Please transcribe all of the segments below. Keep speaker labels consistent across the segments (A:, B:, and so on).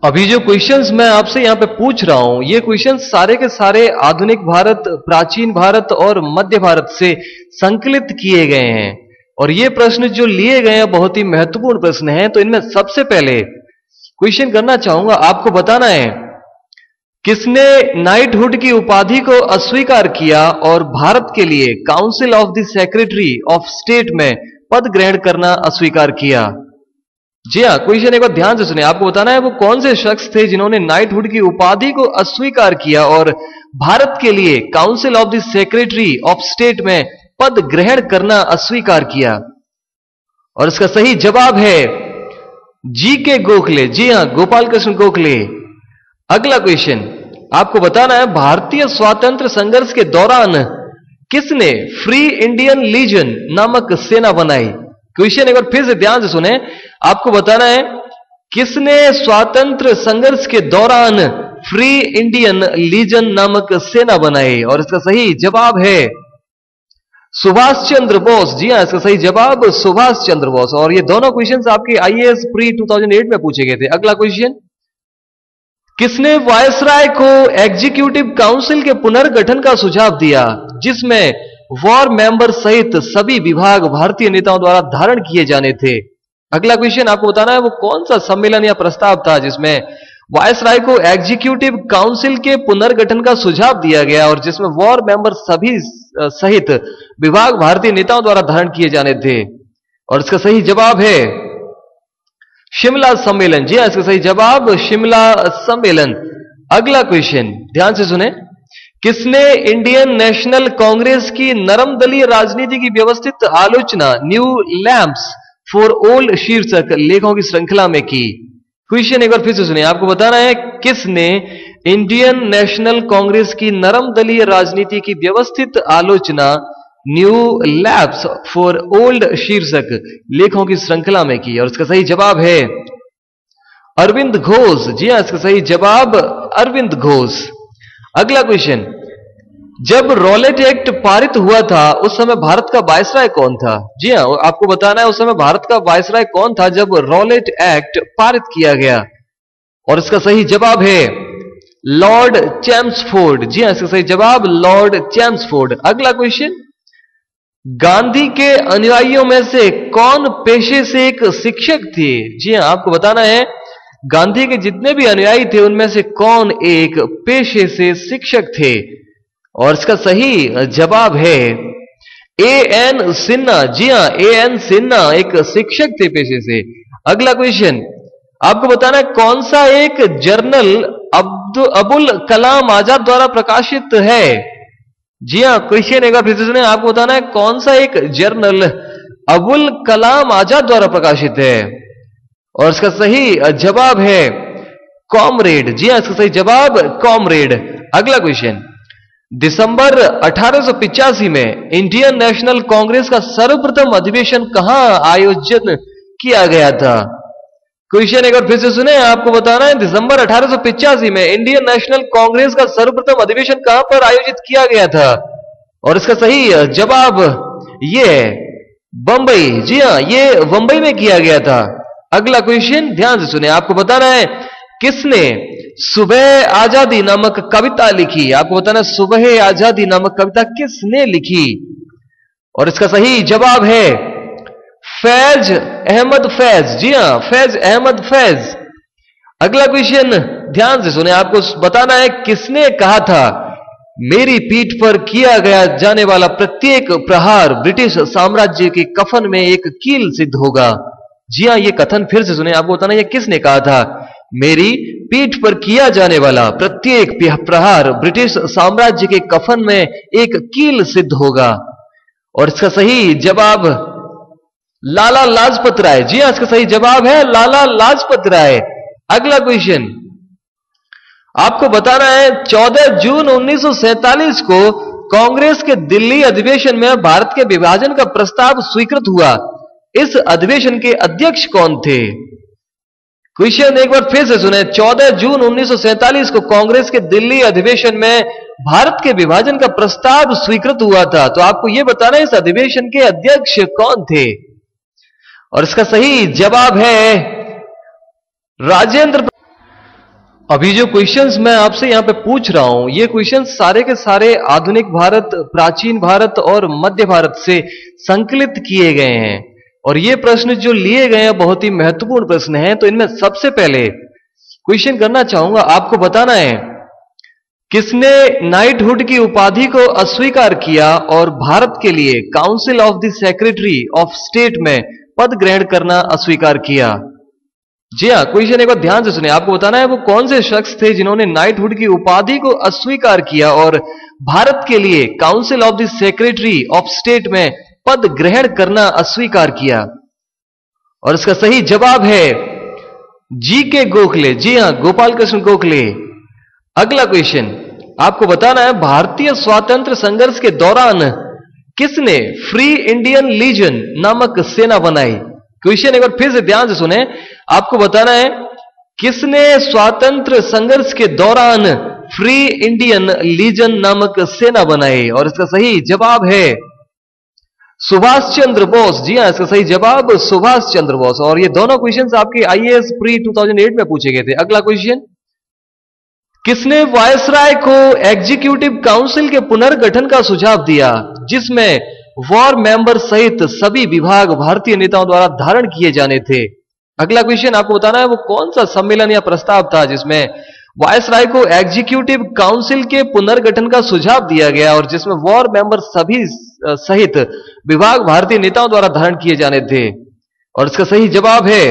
A: अभी जो क्वेश्चंस मैं आपसे यहां पे पूछ रहा हूं, ये क्वेश्चंस सारे के सारे आधुनिक भारत, प्राचीन भारत और मध्य भारत से संकलित किए गए हैं। और ये प्रश्न जो लिए गए हैं बहुत ही महत्वपूर्ण प्रश्न हैं। तो इनमें सबसे पहले क्वेश्चन करना चाहूंगा, आपको बताना है किसने नाइटहुड की उपाधि को अस्वीकार किया और भारत के लिए council of the secretary of state में पद ग्रहण करना अस्वीकार किया। जी हाँ, क्वेश्चन एक बार ध्यान से सुने। आपको बताना है वो कौन से शख्स थे जिन्होंने नाइटहुड की उपाधि को अस्वीकार किया और भारत के लिए council of the secretary of state में पद ग्रहण करना अस्वीकार किया। और इसका सही जवाब है जी के गोखले। जी हां, गोपाल कृष्ण गोखले। अगला क्वेश्चन आपको बताना है भारतीय स्वातंत्र संघर्ष के दौरान किसने फ्री इंडियन लीजन नामक सेना बनाई। क्वेश्चन एक बार फिर से ध्यान से सुने। आपको बताना है किसने स्वातंत्र संघर्ष के दौरान फ्री इंडियन लीजन नामक सेना बनाई। और इसका सही जवाब है सुभाष चंद्र बोस। जी हां, इसका सही जवाब सुभाष चंद्र बोस। और ये दोनों क्वेश्चंस आपके आईएएस प्री 2008 में पूछे गए थे। अगला क्वेश्चन, किसने वायसराय को एग्जीक्यूटिव काउंसिल के पुनर्गठन का सुझाव दिया जिसमें वॉर मेंबर सहित सभी विभाग भारतीय नेताओं द्वारा धारण किए जाने थे। अगला क्वेश्चन आपको बताना है वो कौन सा सम्मेलन या प्रस्ताव था जिसमें वायसराय को एग्जीक्यूटिव काउंसिल के पुनर्गठन का सुझाव दिया गया और जिसमें वॉर मेंबर सभी सहित विभाग भारतीय नेताओं द्वारा धारण किए जाने थे। और इसका सही जवाब है शिमला सम्मेलन। जी हां, इसका सही जवाब शिमला सम्मेलन। अगला क्वेश्चन ध्यान से सुने, किसने इंडियन नेशनल कांग्रेस की नरम दलीय राजनीति की व्यवस्थित आलोचना न्यू लैंप्स फॉर ओल्ड शीर्षक लेखों की श्रृंखला में की। क्वेश्चन एक बार फिर से सुनिए। आपको बताना है किसने इंडियन नेशनल कांग्रेस की नरम दलीय राजनीति की व्यवस्थित आलोचना न्यू लैप्स फॉर ओल्ड शीर्षक लेखों की श्रृंखला में की। और इसका सही जवाब है अरविंद घोष। जी हां, इसका सही जवाब अरविंद घोष। अगला क्वेश्चन, जब रॉलेट एक्ट पारित हुआ था उस समय भारत का वायसराय कौन था। जी हां, आपको बताना है उस समय भारत का वायसराय कौन था जब रॉलेट एक्ट पारित किया गया। और इसका सही जवाब है लॉर्ड चैम्सफोर्ड। जी हां, इसका सही जवाब लॉर्ड चैम्सफोर्ड। अगला क्वेश्चन, गांधी के अनुयायियों में से कौन पेशे से एक शिक्षक थे। जी हां, आपको बताना है गांधी के जितने भी अनुयायी थे उनमें से कौन एक पेशे से शिक्षक थे। और इसका सही जवाब है ए.एन. सिन्हा। जी हां, ए.एन. सिन्हा एक शिक्षक थे पेशे से। अगला क्वेश्चन आपको बताना है कौन सा एक जर्नल अबुल कलाम आजाद द्वारा प्रकाशित है। जी हां, क्वेश्चन एक बार फिर से सुने। आपको बताना है कौन सा एक जर्नल अबुल कलाम आजाद द्वारा प्रकाशित है। और इसका सही जवाब है कॉमरेड। जी हां, इसका सही जवाब कॉमरेड। अगला क्वेश्चन, दिसंबर 1885 में इंडियन नेशनल कांग्रेस का सर्वप्रथम अधिवेशन कहां आयोजन किया गया था। क्वेश्चन एक बार फिर से सुने। आपको बताना है दिसंबर 1885 में इंडियन नेशनल कांग्रेस का सर्वप्रथम अधिवेशन कहां पर आयोजित किया गया था। और इसका सही जवाब ये है बंबई। जी हां, ये बंबई में किया गया था। अगला क्वेश्चन ध्यान से सुने। आपको बताना है किसने सुबह आजादी नामक कविता लिखी। आपको बताना है सुबह आजादी नामक कविता किसने लिखी। और इसका सही जवाब है फैज अहमद फैज। जी हां, फैज अहमद फैज। अगला क्वेश्चन ध्यान से सुने। आपको बताना है किसने कहा था मेरी पीठ पर किया गया जाने वाला प्रत्येक प्रहार ब्रिटिश साम्राज्य के कफन में एक कील सिद्ध होगा। जी हां, ये कथन फिर से सुने। आपको बताना है किसने कहा था मेरी पीठ पर किया जाने वाला प्रत्येक प्रहार ब्रिटिश साम्राज्य के कफन में एक कील सिद्ध होगा। और इसका सही जवाब लाला लाजपत राय। जी हां, इसका सही जवाब है लाला लाजपत राय। अगला क्वेश्चन आपको बताना है 14 जून 1947 को कांग्रेस के दिल्ली अधिवेशन में भारत के विभाजन का प्रस्ताव स्वीकृत हुआ। इस अधिवेशन के अध्यक्ष कौन थे। क्वेश्चन एक बार फिर से सुने। 14 जून 1947 को कांग्रेस के दिल्ली अधिवेशन में भारत के विभाजन का प्रस्ताव स्वीकृत हुआ था। तो आपको यह बताना है इस अधिवेशन के अध्यक्ष कौन थे। और इसका सही जवाब है राजेंद्र। अभी जो क्वेश्चंस मैं आपसे यहां पे पूछ रहा हूं, ये क्वेश्चंस सारे के सारे आधुनिक भारत, प्राचीन भारत और मध्य भारत से संकलित किए गए हैं। और ये प्रश्न जो लिए गए हैं बहुत ही महत्वपूर्ण प्रश्न हैं। तो इनमें सबसे पहले क्वेश्चन करना चाहूंगा, आपको बताना है किसने नाइटहुड की उपाधि को अस्वीकार किया और भारत के लिए council of the secretary of state में पद ग्रहण करना अस्वीकार किया। जी हाँ, क्वेश्चन एक बार ध्यान से सुने। आपको बताना है वो कौन से शख्स थे जिन्होंने नाइटहुड की उपाधि को अस्वीकार किया और भारत के लिए council of the secretary of state में पद ग्रहण करना अस्वीकार किया। और इसका सही जवाब है जी के गोखले। जी हां, गोपाल कृष्ण गोखले। अगला क्वेश्चन आपको बताना है भारतीय स्वातंत्र संघर्ष के दौरान किसने फ्री इंडियन लीजन नामक सेना बनाई। क्वेश्चन एक बार फिर से ध्यान से सुने। आपको बताना है किसने स्वातंत्र संघर्ष के दौरान फ्री इंडियन लीजन नामक सेना बनाई। और इसका सही जवाब है सुभाष चंद्र बोस। जी हां, इसका सही जवाब सुभाष चंद्र बोस। और ये दोनों क्वेश्चंस आपके आईएएस प्री 2008 में पूछे गए थे। अगला क्वेश्चन, किसने वायसराय को एग्जीक्यूटिव काउंसिल के पुनर्गठन का सुझाव दिया जिसमें वॉर मेंबर सहित सभी विभाग भारतीय नेताओं द्वारा धारण किए जाने थे। अगला क्वेश्चन आपको बताना है वो कौन सा सम्मेलन या प्रस्ताव था जिसमें वायसराय को एग्जीक्यूटिव काउंसिल के पुनर्गठन का सुझाव दिया गया और जिसमें वॉर मेंबर सभी सहित विभाग भारतीय नेताओं द्वारा धारण किए जाने थे। और इसका सही जवाब है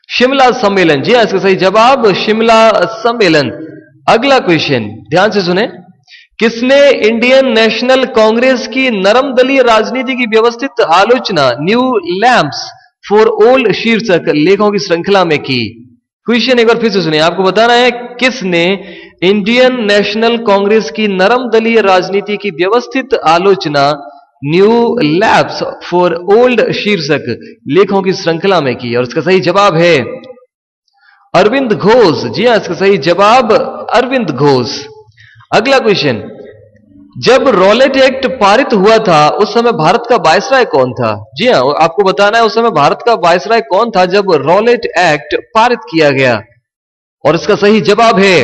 A: शिमला सम्मेलन। जी हां, इसका सही जवाब शिमला सम्मेलन। अगला क्वेश्चन ध्यान से सुने, किसने इंडियन नेशनल कांग्रेस की नरम दलीय राजनीति की व्यवस्थित आलोचना न्यू लैंप्स फॉर ओल्ड शीर्षक लेखों की श्रृंखला में की। क्वेश्चन एक बार फिर से सुनिए। आपको बताना है किसने इंडियन नेशनल कांग्रेस की नरम दलीय राजनीति की व्यवस्थित आलोचना न्यू लैप्स फॉर ओल्ड शीर्षक लेखों की श्रृंखला में की। और इसका सही जवाब है अरविंद घोष। जी हां, इसका सही जवाब अरविंद घोष। अगला क्वेश्चन, जब रॉलेट एक्ट पारित हुआ था उस समय भारत का वायसराय कौन था। जी हां, आपको बताना है उस समय भारत का वायसराय कौन था जब रॉलेट एक्ट पारित किया गया। और इसका सही जवाब है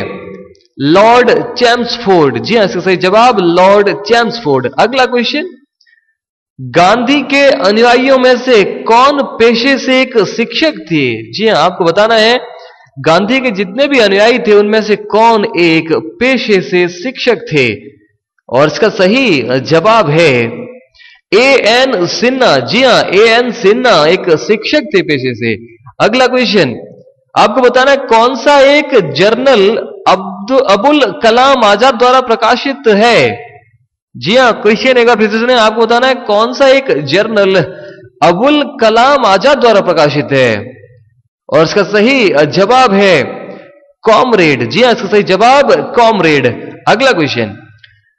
A: लॉर्ड चैम्सफोर्ड। जी हां, इसका सही जवाब लॉर्ड चैम्सफोर्ड। अगला क्वेश्चन, गांधी के अनुयायियों में से कौन पेशे से एक शिक्षक थे। जी हां, आपको बताना है गांधी के जितने भी अनुयायी थे उनमें से कौन एक पेशे से शिक्षक थे। और इसका सही जवाब है A.N. सिन्हा। जी हां, A.N. सिन्हा एक शिक्षक थे पेशे से। अगला क्वेश्चन, आपको बताना है कौन सा एक जर्नल अबुल कलाम आजाद द्वारा प्रकाशित है। जी हां, क्वेश्चन एक बार फिर से सुने। आपको बताना है कौन सा एक जर्नल अबुल कलाम आजाद द्वारा प्रकाशित है। और इसका सही जवाब है कॉमरेड। जी हां, इसका सही जवाब कॉमरेड। अगला क्वेश्चन,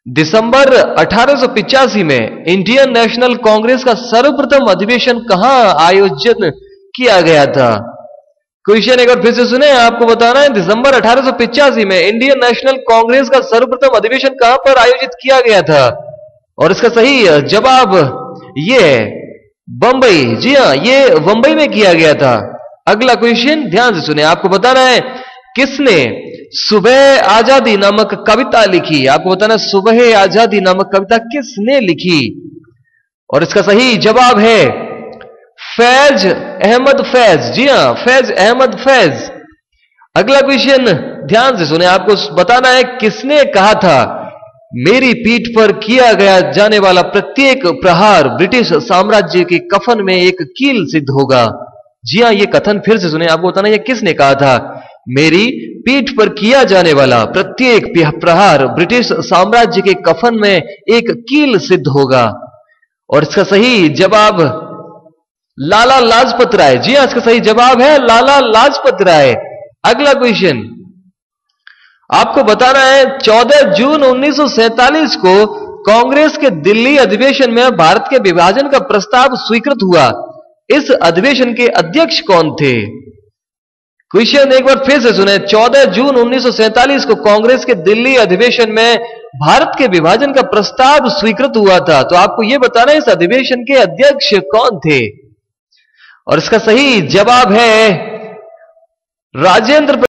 A: दिसंबर 1885 में इंडियन नेशनल कांग्रेस का सर्वप्रथम अधिवेशन कहां आयोजन किया गया था। क्वेश्चन एक बार फिर से सुने। आपको बताना है दिसंबर 1885 में इंडियन नेशनल कांग्रेस का सर्वप्रथम अधिवेशन कहां पर आयोजित किया गया था। और इसका सही जवाब ये है बंबई। जी हां, ये बंबई में किया गया था। अगला क्वेश्चन ध्यान से सुने। आपको बताना है किसने सुबह आजादी नामक कविता लिखी। आपको बताना है सुबह आजादी नामक कविता किसने लिखी। और इसका सही जवाब है फैज अहमद फैज। जी हां, फैज अहमद फैज। अगला क्वेश्चन ध्यान से सुने। आपको बताना है किसने कहा था मेरी पीठ पर किया गया जाने वाला प्रत्येक प्रहार ब्रिटिश साम्राज्य के कफन में एक कील सिद्ध होगा। जी हां, यह कथन फिर से सुने। आपको बताना है किसने कहा था मेरी पीठ पर किया जाने वाला प्रत्येक प्रहार ब्रिटिश साम्राज्य के कफन में एक कील सिद्ध होगा। और इसका सही जवाब लाला लाजपत राय। जी हां, इसका सही जवाब है लाला लाजपत राय। अगला क्वेश्चन, आपको बताना है 14 जून 1947 को कांग्रेस के दिल्ली अधिवेशन में भारत के विभाजन का प्रस्ताव स्वीकृत हुआ। इस अधिवेशन के अध्यक्ष कौन थे। क्वेश्चन एक बार फिर से सुने। 14 जून 1947 को कांग्रेस के दिल्ली अधिवेशन में भारत के विभाजन का प्रस्ताव स्वीकृत हुआ था। तो आपको यह बताना है इस अधिवेशन के अध्यक्ष कौन थे। और इसका सही जवाब है राजेंद्र